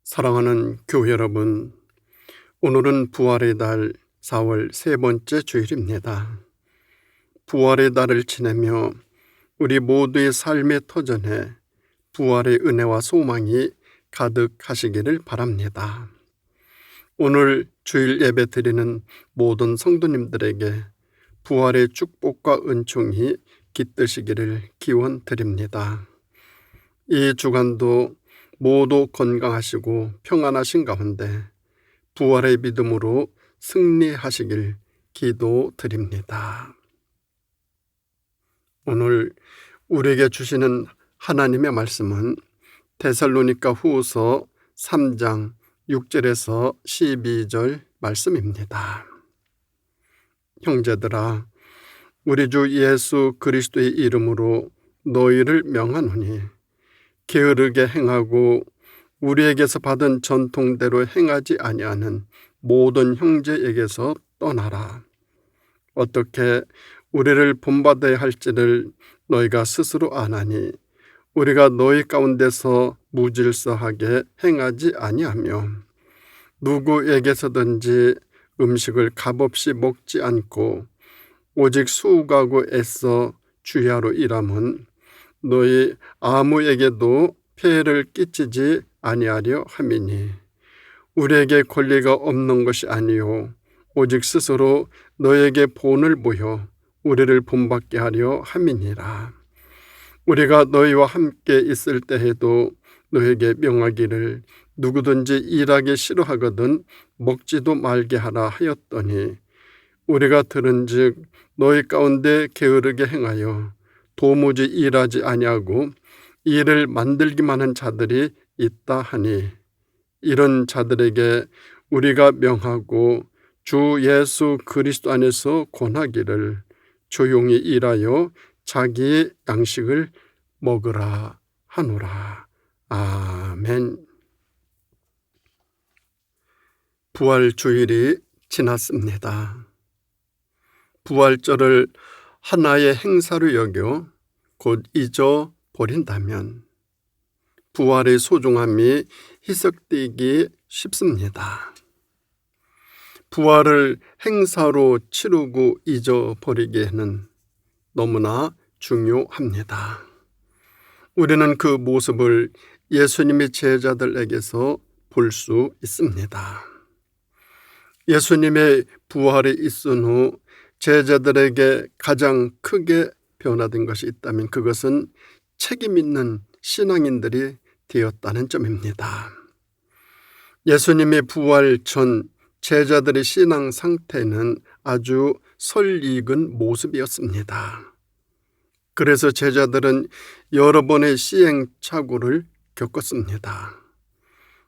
사랑하는 교회 여러분, 오늘은 부활의 달 4월 세 번째 주일입니다. 부활의 달을 지내며 우리 모두의 삶의 터전에 부활의 은혜와 소망이 가득하시기를 바랍니다. 오늘 주일 예배 드리는 모든 성도님들에게 부활의 축복과 은총이 깃드시기를 기원드립니다. 이 주간도 모두 건강하시고 평안하신 가운데 부활의 믿음으로 승리하시길 기도드립니다. 오늘 우리에게 주시는 하나님의 말씀은 데살로니가 후서 3장 6절에서 12절 말씀입니다. 형제들아, 우리 주 예수 그리스도의 이름으로 너희를 명하노니 게으르게 행하고 우리에게서 받은 전통대로 행하지 아니하는 모든 형제에게서 떠나라. 어떻게 우리를 본받아야 할지를 너희가 스스로 아나니 우리가 너희 가운데서 무질서하게 행하지 아니하며 누구에게서든지 음식을 값없이 먹지 않고 오직 수고하고 애써 주야로 일함은 너희 아무에게도 폐해를 끼치지 아니하려 함이니 우리에게 권리가 없는 것이 아니요 오직 스스로 너에게 본을 보여 우리를 본받게 하려 함이니라. 우리가 너희와 함께 있을 때에도 너에게 명하기를 누구든지 일하기 싫어하거든 먹지도 말게 하라 하였더니 우리가 들은즉 너희 가운데 게으르게 행하여 도무지 일하지 아니하고 일을 만들기만 한 자들이 있다 하니 이런 자들에게 우리가 명하고 주 예수 그리스도 안에서 권하기를 조용히 일하여 자기의 양식을 먹으라 하노라. 아멘. 부활 주일이 지났습니다. 부활절을 하나의 행사로 여겨 곧 잊어버린다면 부활의 소중함이 희석되기 쉽습니다. 부활을 행사로 치르고 잊어버리기에는 너무나 중요합니다. 우리는 그 모습을 예수님의 제자들에게서 볼 수 있습니다. 예수님의 부활이 있은 후 제자들에게 가장 크게 변화된 것이 있다면 그것은 책임 있는 신앙인들이 되었다는 점입니다. 예수님의 부활 전 제자들의 신앙 상태는 아주 설익은 모습이었습니다. 그래서 제자들은 여러 번의 시행착오를 겪었습니다.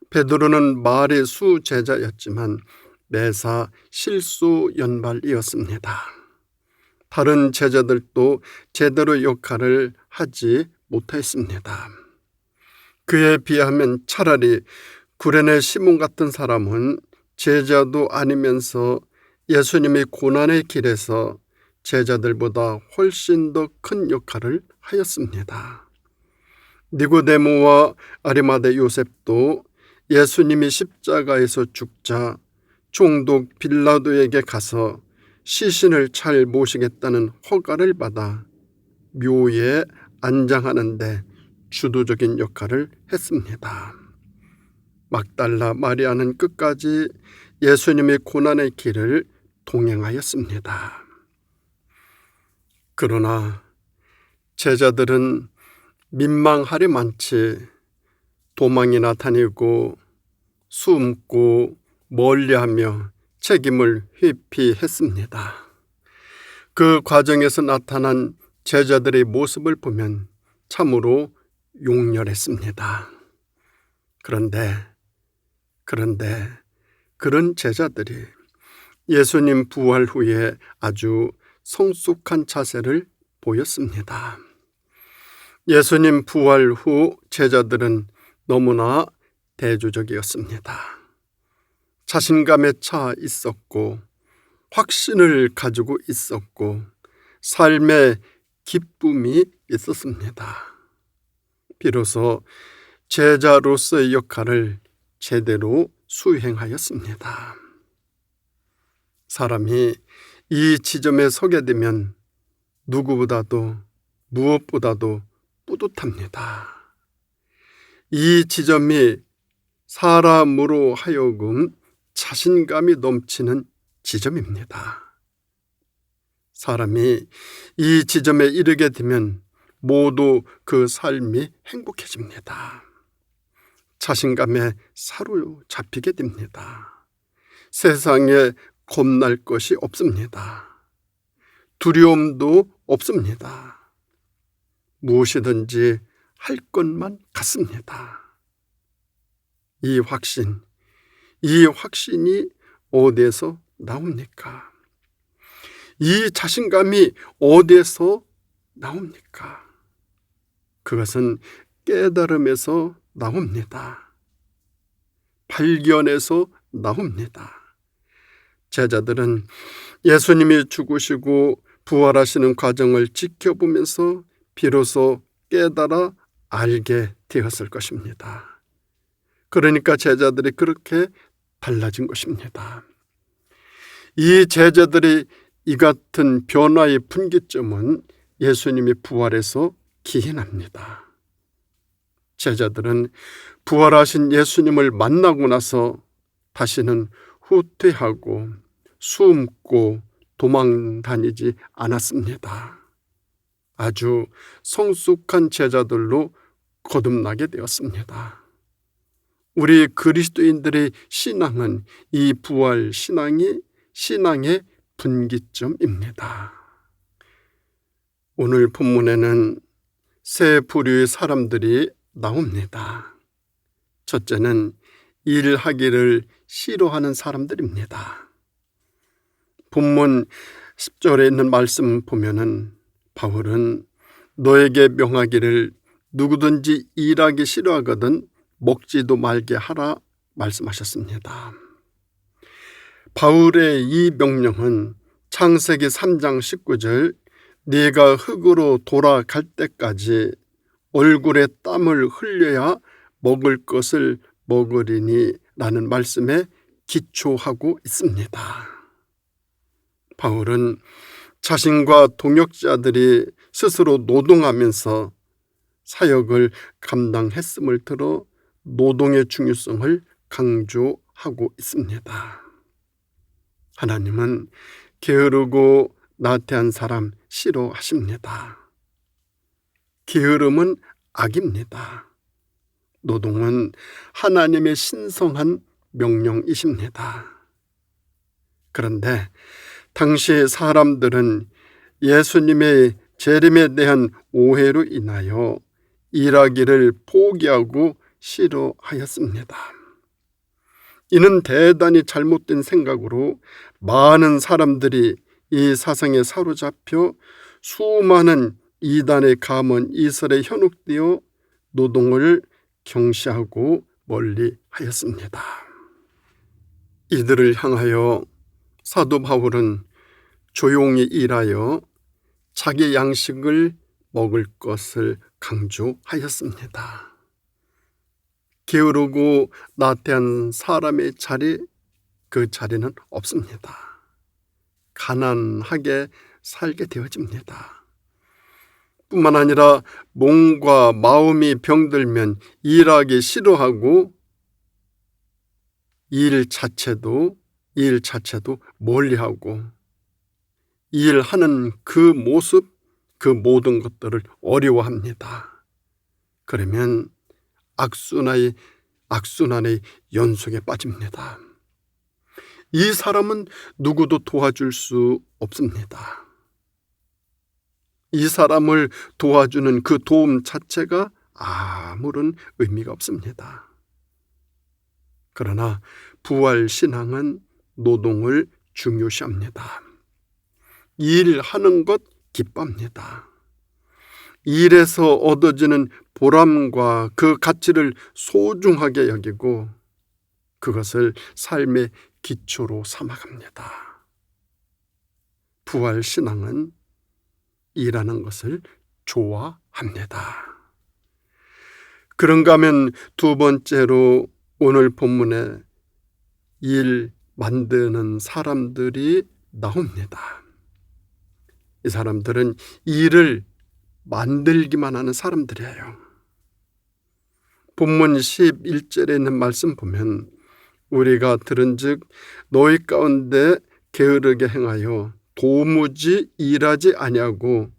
베드로는 말의 수제자였지만 매사 실수 연발이었습니다. 다른 제자들도 제대로 역할을 하지 못했습니다. 그에 비하면 차라리 구레네 시몬 같은 사람은 제자도 아니면서 예수님의 고난의 길에서 제자들보다 훨씬 더 큰 역할을 하였습니다. 니고데모와 아리마대 요셉도 예수님이 십자가에서 죽자 총독 빌라도에게 가서 시신을 잘 모시겠다는 허가를 받아 묘에 안장하는 데 주도적인 역할을 했습니다. 막달라 마리아는 끝까지 예수님의 고난의 길을 동행하였습니다. 그러나 제자들은 민망하리 많지 도망이나 다니고 숨고 멀리하며 책임을 회피했습니다. 그 과정에서 나타난 제자들의 모습을 보면 참으로 용렬했습니다. 그런데 그런 제자들이 예수님 부활 후에 아주 성숙한 자세를 보였습니다. 예수님 부활 후 제자들은 너무나 대조적이었습니다. 자신감에 차 있었고 확신을 가지고 있었고 삶의 기쁨이 있었습니다. 비로소 제자로서의 역할을 제대로 수행하였습니다. 사람이 이 지점에 서게 되면 누구보다도 무엇보다도 뿌듯합니다. 이 지점이 사람으로 하여금 자신감이 넘치는 지점입니다. 사람이 이 지점에 이르게 되면 모두 그 삶이 행복해집니다. 자신감에 사로잡히게 됩니다. 세상에 겁날 것이 없습니다. 두려움도 없습니다. 무엇이든지 할 것만 같습니다. 이 확신이 어디에서 나옵니까? 이 자신감이 어디에서 나옵니까? 그것은 깨달음에서 나옵니다. 발견에서 나옵니다. 제자들은 예수님이 죽으시고 부활하시는 과정을 지켜보면서 비로소 깨달아 알게 되었을 것입니다. 그러니까 제자들이 그렇게 달라진 것입니다. 이 제자들이 이 같은 변화의 분기점은 예수님이 부활해서 기인합니다. 제자들은 부활하신 예수님을 만나고 나서 다시는 후퇴하고 숨고 도망 다니지 않았습니다. 아주 성숙한 제자들로 거듭나게 되었습니다. 우리 그리스도인들의 신앙은 이 부활 신앙이 신앙의 분기점입니다. 오늘 본문에는 세 부류의 사람들이 나옵니다. 첫째는 일하기를 싫어하는 사람들입니다. 본문 10절에 있는 말씀 보면은 바울은 너에게 명하기를 누구든지 일하기 싫어하거든 먹지도 말게 하라 말씀하셨습니다. 바울의 이 명령은 창세기 3장 19절 네가 흙으로 돌아갈 때까지 얼굴에 땀을 흘려야 먹을 것을 먹으리니 라는 말씀에 기초하고 있습니다. 바울은 자신과 동역자들이 스스로 노동하면서 사역을 감당했음을 들어 노동의 중요성을 강조하고 있습니다. 하나님은 게으르고 나태한 사람 싫어하십니다. 게으름은 악입니다. 노동은 하나님의 신성한 명령이십니다. 그런데 당시 사람들은 예수님의 재림에 대한 오해로 인하여 일하기를 포기하고 싫어하였습니다. 이는 대단히 잘못된 생각으로 많은 사람들이 이 사상에 사로잡혀 수많은 이단의 가문 이설에 현혹되어 노동을 경시하고 멀리하였습니다. 이들을 향하여 사도 바울은 조용히 일하여 자기 양식을 먹을 것을 강조하였습니다. 게으르고 나태한 사람의 자리, 그 자리는 없습니다. 가난하게 살게 되어집니다. 뿐만 아니라 몸과 마음이 병들면 일하기 싫어하고 일 자체도 멀리하고 일하는 그 모습, 그 모든 것들을 어려워합니다. 그러면 악순환의 연속에 빠집니다. 이 사람은 누구도 도와줄 수 없습니다. 이 사람을 도와주는 그 도움 자체가 아무런 의미가 없습니다. 그러나 부활 신앙은 노동을 중요시합니다. 일하는 것 기뻐합니다. 일에서 얻어지는 보람과 그 가치를 소중하게 여기고 그것을 삶의 기초로 삼아갑니다. 부활 신앙은 일하는 것을 좋아합니다. 그런가 하면 두 번째로 오늘 본문에 일 만드는 사람들이 나옵니다. 이 사람들은 일을 만들기만 하는 사람들이에요. 본문 11절에 있는 말씀 보면 우리가 들은즉 너희 가운데 게으르게 행하여 도무지 일하지 아니하고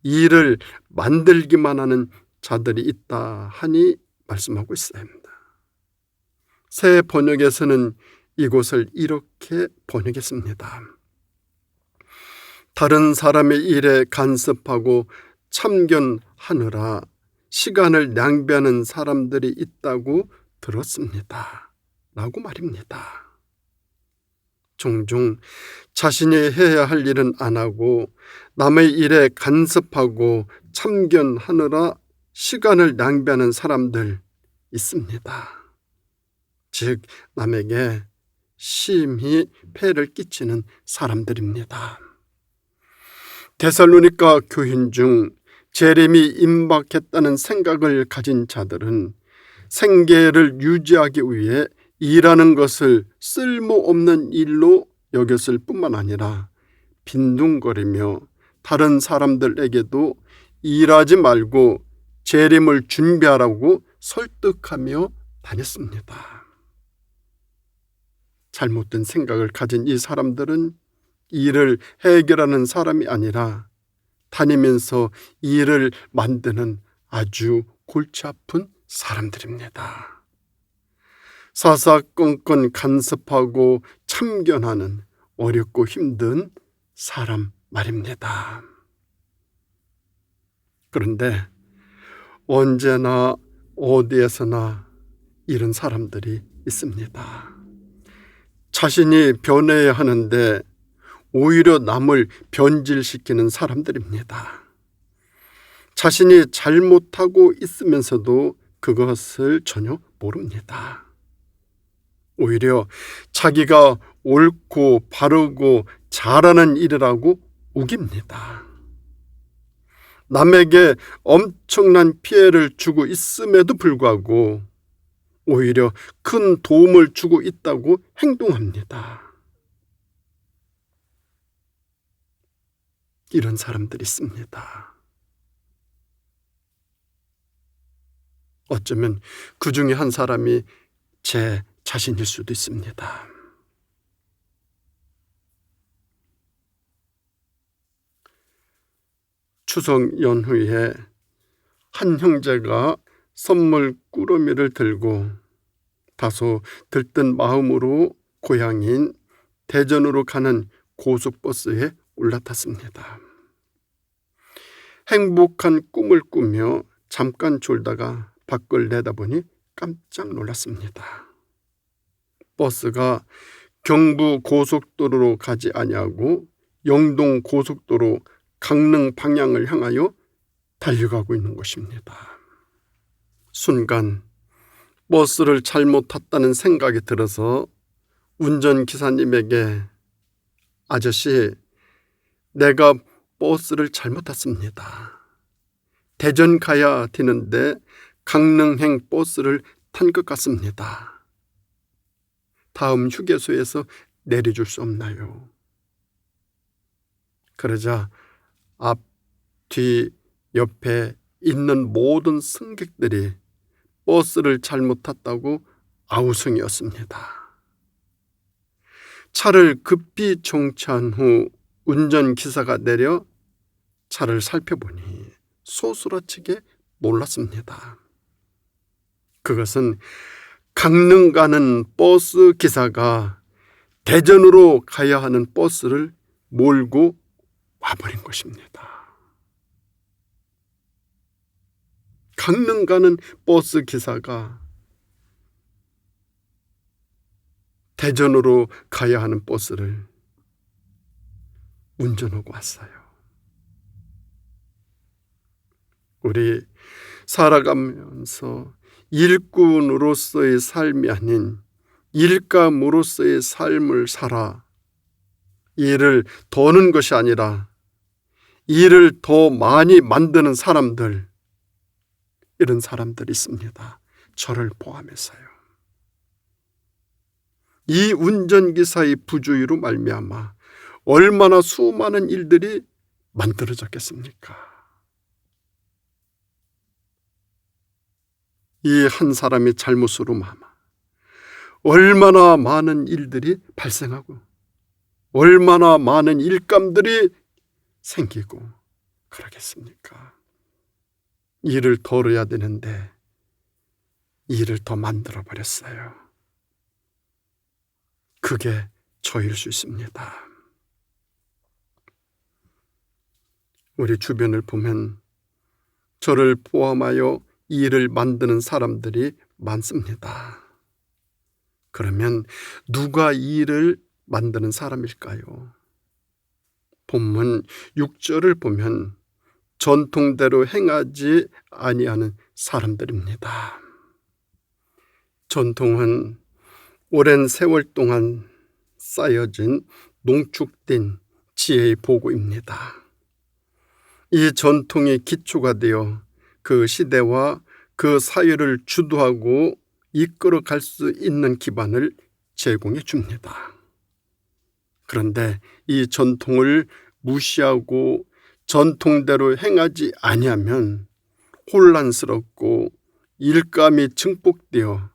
일을 만들기만 하는 자들이 있다 하니 말씀하고 있습니다. 새 번역에서는 이곳을 이렇게 번역했습니다. 다른 사람의 일에 간섭하고 참견하느라 시간을 낭비하는 사람들이 있다고 들었습니다. 라고 말입니다. 종종 자신이 해야 할 일은 안 하고 남의 일에 간섭하고 참견하느라 시간을 낭비하는 사람들 있습니다. 즉 남에게 심히 폐를 끼치는 사람들입니다. 데살로니가 교인 중 재림이 임박했다는 생각을 가진 자들은 생계를 유지하기 위해 일하는 것을 쓸모없는 일로 여겼을 뿐만 아니라 빈둥거리며 다른 사람들에게도 일하지 말고 재림을 준비하라고 설득하며 다녔습니다. 잘못된 생각을 가진 이 사람들은 일을 해결하는 사람이 아니라 다니면서 일을 만드는 아주 골치 아픈 사람들입니다. 사사건건 간섭하고 참견하는 어렵고 힘든 사람 말입니다. 그런데 언제나 어디에서나 이런 사람들이 있습니다. 자신이 변해야 하는데 오히려 남을 변질시키는 사람들입니다. 자신이 잘못하고 있으면서도 그것을 전혀 모릅니다. 오히려 자기가 옳고 바르고 잘하는 일이라고 우깁니다. 남에게 엄청난 피해를 주고 있음에도 불구하고 오히려 큰 도움을 주고 있다고 행동합니다. 이런 사람들이 있습니다. 어쩌면 그 중에 한 사람이 제 자신일 수도 있습니다. 추석 연휴에 한 형제가 선물 꾸러미를 들고 다소 들뜬 마음으로 고향인 대전으로 가는 고속버스에 올라탔습니다. 행복한 꿈을 꾸며 잠깐 졸다가 밖을 내다보니 깜짝 놀랐습니다. 버스가 경부 고속도로로 가지 아니하고 영동 고속도로 강릉 방향을 향하여 달려가고 있는 것입니다. 순간 버스를 잘못 탔다는 생각이 들어서 운전기사님에게 아저씨, 내가 버스를 잘못 탔습니다. 대전 가야 되는데 강릉행 버스를 탄 것 같습니다. 다음 휴게소에서 내려줄 수 없나요? 그러자 앞, 뒤, 옆에 있는 모든 승객들이 버스를 잘못 탔다고 아우성이었습니다. 차를 급히 정차한 후 운전기사가 내려 차를 살펴보니 소스라치게 놀랐습니다. 그것은 강릉 가는 버스 기사가 대전으로 가야 하는 버스를 몰고 와버린 것입니다. 강릉 가는 버스 기사가 대전으로 가야 하는 버스를 운전하고 왔어요. 우리 살아가면서 일꾼으로서의 삶이 아닌 일감으로서의 삶을 살아 일을 더는 것이 아니라 일을 더 많이 만드는 사람들, 이런 사람들이 있습니다. 저를 포함해서요. 이 운전기사의 부주의로 말미암아 얼마나 수많은 일들이 만들어졌겠습니까? 이 한 사람의 잘못으로 말미암아 얼마나 많은 일들이 발생하고 얼마나 많은 일감들이 생기고 그러겠습니까? 일을 덜어야 되는데 일을 더 만들어 버렸어요. 그게 저일 수 있습니다. 우리 주변을 보면 저를 포함하여 일을 만드는 사람들이 많습니다. 그러면 누가 일을 만드는 사람일까요? 본문 6절을 보면 전통대로 행하지 아니하는 사람들입니다. 전통은 오랜 세월 동안 쌓여진 농축된 지혜의 보고입니다. 이 전통이 기초가 되어 그 시대와 그 사회를 주도하고 이끌어 갈 수 있는 기반을 제공해 줍니다. 그런데 이 전통을 무시하고 전통대로 행하지 아니하면 혼란스럽고 일감이 증폭되어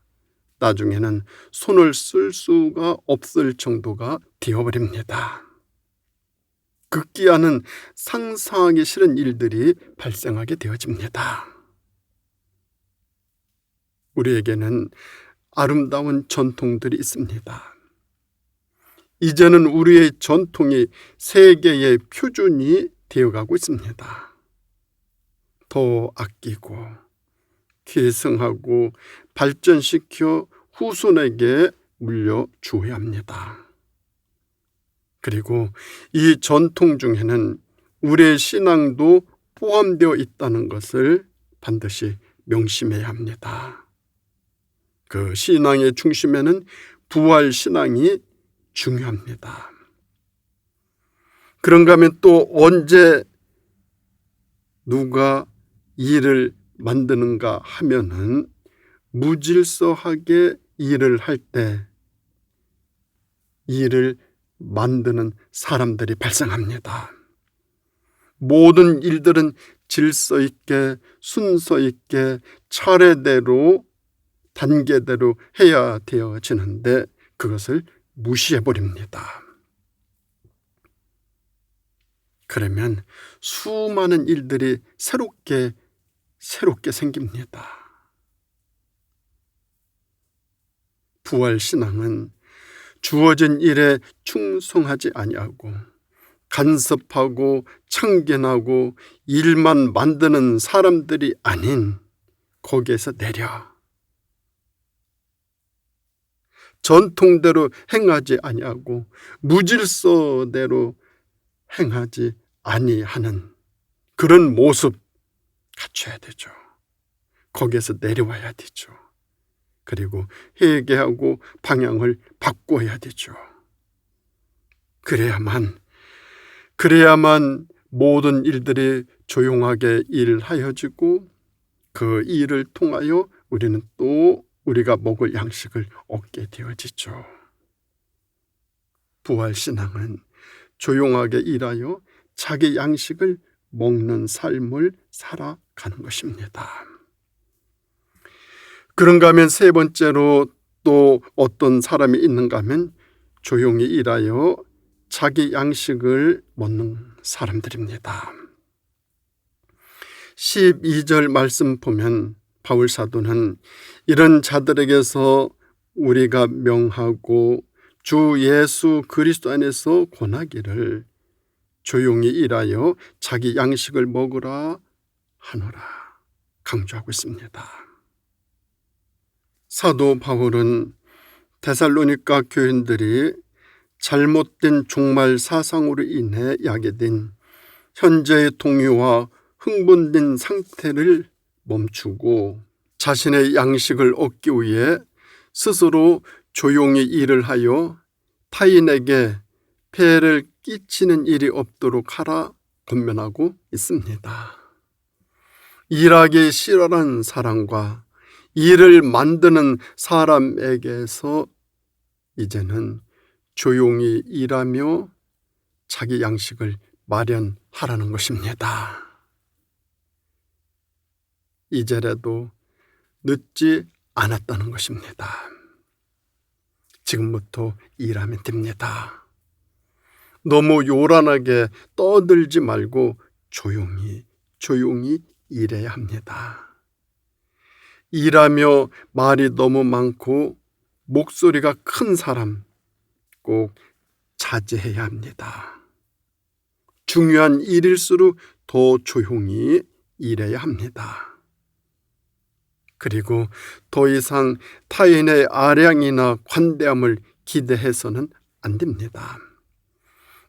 나중에는 손을 쓸 수가 없을 정도가 되어버립니다. 극기야는 상상하기 싫은 일들이 발생하게 되어집니다. 우리에게는 아름다운 전통들이 있습니다. 이제는 우리의 전통이 세계의 표준이 되어가고 있습니다. 더 아끼고 계승하고 발전시켜 후손에게 물려주어야 합니다. 그리고 이 전통 중에는 우리의 신앙도 포함되어 있다는 것을 반드시 명심해야 합니다. 그 신앙의 중심에는 부활 신앙이 중요합니다. 그런가 하면 또 언제 누가 일을 만드는가 하면은 무질서하게 일을 할 때 일을 만드는 사람들이 발생합니다. 모든 일들은 질서 있게 순서 있게 차례대로 단계대로 해야 되어지는데 그것을 무시해버립니다. 그러면 수많은 일들이 새롭게 생깁니다. 부활신앙은 주어진 일에 충성하지 아니하고 간섭하고 참견하고 일만 만드는 사람들이 아닌 거기에서 내려 전통대로 행하지 아니하고 무질서대로 행하지 아니하는 그런 모습 갖춰야 되죠. 거기에서 내려와야 되죠. 그리고 회개하고 방향을 바꿔야 되죠. 그래야만 모든 일들이 조용하게 일하여지고 그 일을 통하여 우리는 또 우리가 먹을 양식을 얻게 되어지죠. 부활신앙은 조용하게 일하여 자기 양식을 먹는 삶을 살아가는 것입니다. 그런가 하면 세 번째로 또 어떤 사람이 있는가 하면 조용히 일하여 자기 양식을 먹는 사람들입니다. 12절 말씀 보면 바울 사도는 이런 자들에게서 우리가 명하고 주 예수 그리스도 안에서 권하기를 조용히 일하여 자기 양식을 먹으라 하노라 강조하고 있습니다. 사도 바울은 데살로니가 교인들이 잘못된 종말 사상으로 인해 야기된 현재의 동요와 흥분된 상태를 멈추고 자신의 양식을 얻기 위해 스스로 조용히 일을 하여 타인에게 폐해를 끼치는 일이 없도록 하라 권면하고 있습니다. 일하기 싫어하는 사람과 일을 만드는 사람에게서 이제는 조용히 일하며 자기 양식을 마련하라는 것입니다. 이제라도 늦지 않았다는 것입니다. 지금부터 일하면 됩니다. 너무 요란하게 떠들지 말고 조용히 일해야 합니다. 일하며 말이 너무 많고 목소리가 큰 사람 꼭 자제해야 합니다. 중요한 일일수록 더 조용히 일해야 합니다. 그리고 더 이상 타인의 아량이나 관대함을 기대해서는 안 됩니다.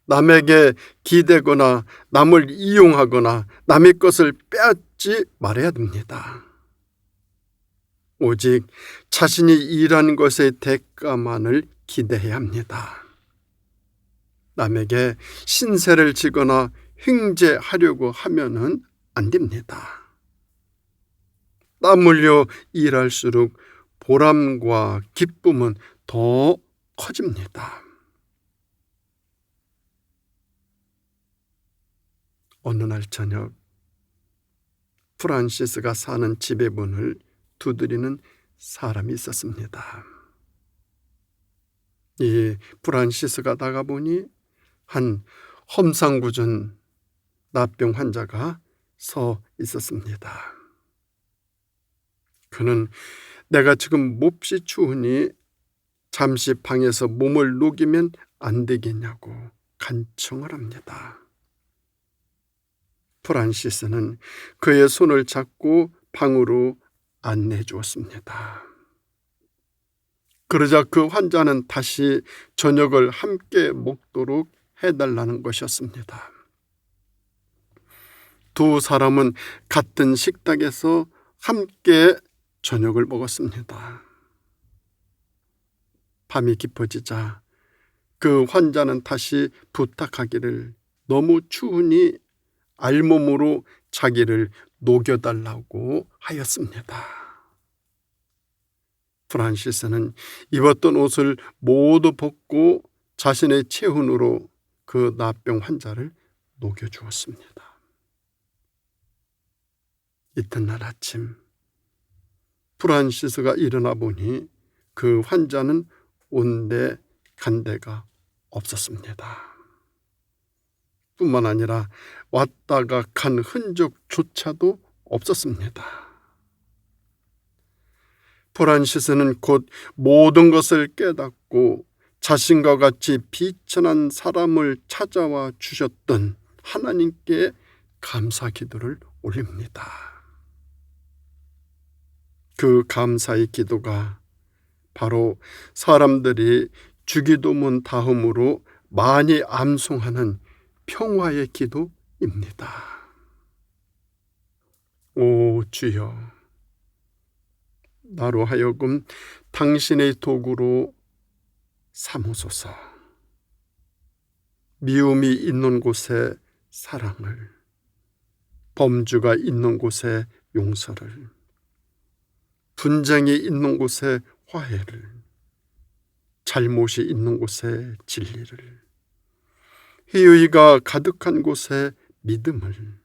남에게 기대거나 남을 이용하거나 남의 것을 빼앗지 말아야 됩니다. 오직 자신이 일한 것의 대가만을 기대해야 합니다. 남에게 신세를 지거나 횡재하려고 하면은 안 됩니다. 땀 흘려 일할수록 보람과 기쁨은 더 커집니다. 어느 날 저녁 프란시스가 사는 집의 문을 두드리는 사람이 있었습니다. 이 프란시스가 나가보니 한 험상궂은 나병 환자가 서 있었습니다. 그는 내가 지금 몹시 추우니 잠시 방에서 몸을 녹이면 안 되겠냐고 간청을 합니다. 프란시스는 그의 손을 잡고 방으로 안내해 주었습니다. 그러자 그 환자는 다시 저녁을 함께 먹도록 해달라는 것이었습니다. 두 사람은 같은 식탁에서 함께 저녁을 먹었습니다. 밤이 깊어지자 그 환자는 다시 부탁하기를 너무 추우니 알몸으로 자기를 녹여달라고 하였습니다. 프란시스는 입었던 옷을 모두 벗고 자신의 체온으로 그 나병 환자를 녹여주었습니다. 이튿날 아침 프란시스가 일어나 보니 그 환자는 온데 간데가 없었습니다. 뿐만 아니라 왔다가 간 흔적조차도 없었습니다. 프란시스는 곧 모든 것을 깨닫고 자신과 같이 비천한 사람을 찾아와 주셨던 하나님께 감사 기도를 올립니다. 그 감사의 기도가 바로 사람들이 주기도문 다음으로 많이 암송하는 평화의 기도입니다. 오 주여, 나로 하여금 당신의 도구로 삼으소서. 미움이 있는 곳에 사랑을, 범주가 있는 곳에 용서를, 분쟁이 있는 곳에 화해를, 잘못이 있는 곳에 진리를, 희의가 가득한 곳에 믿음을,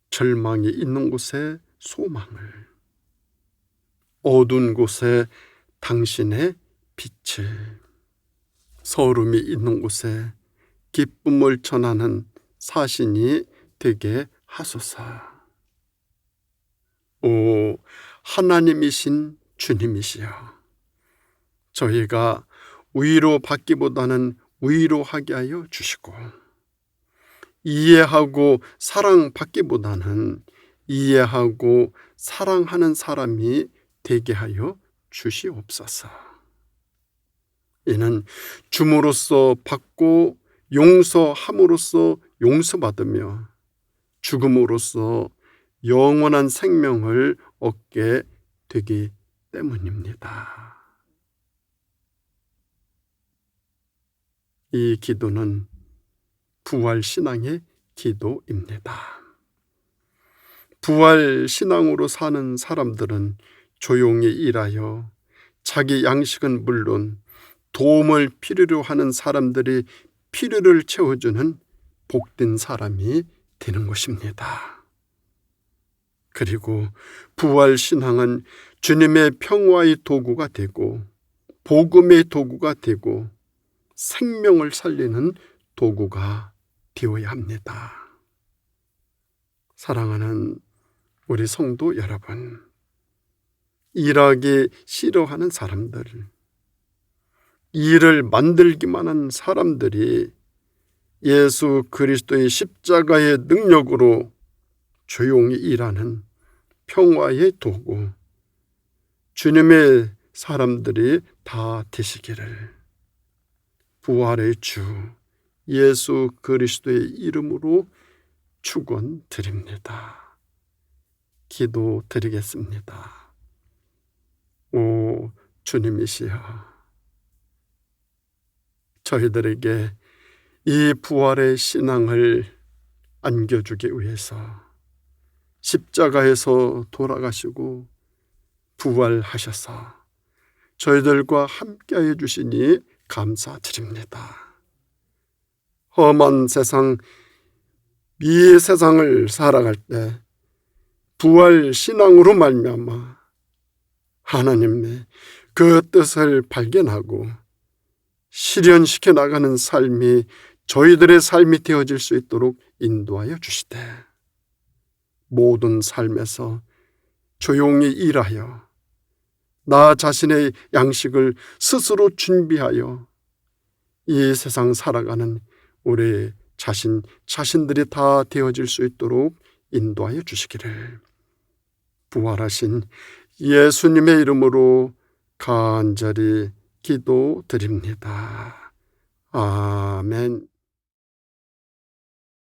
절망이 있는 곳에 소망을, 어두운 곳에 당신의 빛을, 서름이 있는 곳에 기쁨을 전하는 사신이 되게 하소서. 오 하나님이신 주님이시여, 저희가 위로받기보다는 위로하게 하여 주시고, 이해하고 사랑받기보다는 이해하고 사랑하는 사람이 되게 하여 주시옵소서. 이는 줌으로써 받고 용서함으로써 용서받으며 죽음으로써 영원한 생명을 얻게 되기 때문입니다. 이 기도는 부활신앙의 기도입니다. 부활신앙으로 사는 사람들은 조용히 일하여 자기 양식은 물론 도움을 필요로 하는 사람들이 필요를 채워주는 복된 사람이 되는 것입니다. 그리고 부활신앙은 주님의 평화의 도구가 되고 복음의 도구가 되고 생명을 살리는 도구가 되어야 합니다. 사랑하는 우리 성도 여러분, 일하기 싫어하는 사람들, 일을 만들기만 한 사람들이 예수 그리스도의 십자가의 능력으로 조용히 일하는 평화의 도구, 주님의 사람들이 다 되시기를 부활의 주 예수 그리스도의 이름으로 축원드립니다. 기도드리겠습니다. 오 주님이시여, 저희들에게 이 부활의 신앙을 안겨주기 위해서 십자가에서 돌아가시고 부활하셔서 저희들과 함께해 주시니 감사드립니다. 험한 세상, 이 세상을 살아갈 때 부활 신앙으로 말미암아 하나님의 그 뜻을 발견하고 실현시켜 나가는 삶이 저희들의 삶이 되어질 수 있도록 인도하여 주시되, 모든 삶에서 조용히 일하여 나 자신의 양식을 스스로 준비하여 이 세상 살아가는 우리 자신들이 다 되어질 수 있도록 인도하여 주시기를 부활하신 예수님의 이름으로 간절히 기도드립니다. 아멘.